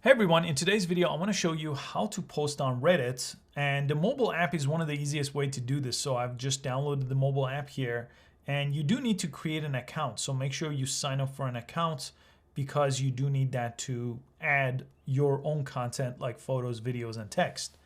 Hey everyone, in today's video I want to show you how to post on Reddit, and the mobile app is one of the easiest way to do this. So I've just downloaded the mobile app here, and you do need to create an account. So make sure you sign up for an account because you do need that to add your own content like photos, videos, and text.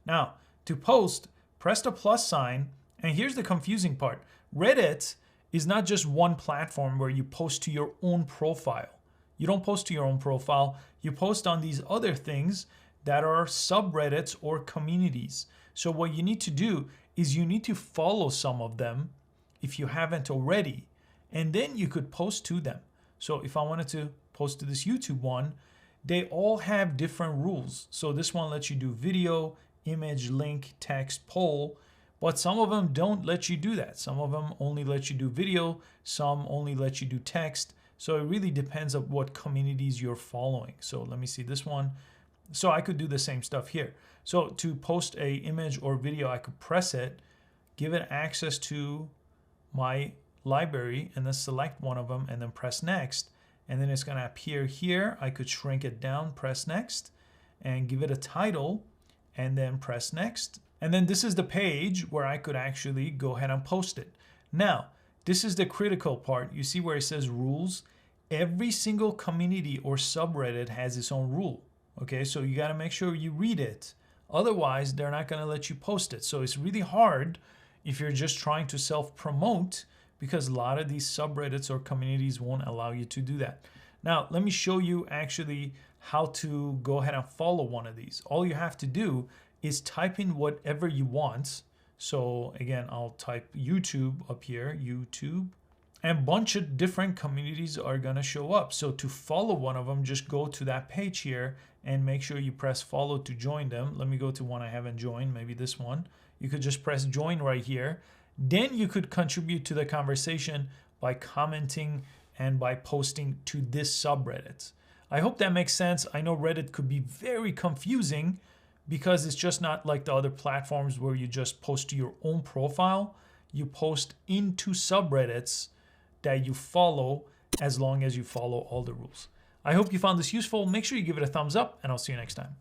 Now to post, press the plus sign, and here's the confusing part. Reddit is not just one platform where you post to your own profile. You don't post to your own profile. You post on these other things that are subreddits or communities. So what you need to do is you need to follow some of them if you haven't already, and then you could post to them. So if I wanted to post to this YouTube one, they all have different rules. So this one lets you do video, image, link, text, poll, but some of them don't let you do that. Some of them only let you do video, some only let you do text. So it really depends on what communities you're following. So let me see this one. So I could do the same stuff here. So to post a image or video, I could press it, give it access to my library, and then select one of them and then press next. And then it's gonna appear here. I could shrink it down, press next, and give it a title, and then press next. And then this is the page where I could actually go ahead and post it. Now, this is the critical part. You see where it says rules? Every single community or subreddit has its own rule. Okay, so you got to make sure you read it. Otherwise, they're not going to let you post it. So it's really hard if you're just trying to self-promote, because a lot of these subreddits or communities won't allow you to do that. Now, let me show you actually how to go ahead and follow one of these. All you have to do is type in whatever you want. So again, I'll type YouTube up here, YouTube, and a bunch of different communities are gonna show up. So to follow one of them, just go to that page here and make sure you press follow to join them. Let me go to one I haven't joined, maybe this one. You could just press join right here. Then you could contribute to the conversation by commenting and by posting to this subreddit. I hope that makes sense. I know Reddit could be very confusing, because it's just not like the other platforms where you just post to your own profile. You post into subreddits that you follow, as long as you follow all the rules. I hope you found this useful. Make sure you give it a thumbs up, and I'll see you next time.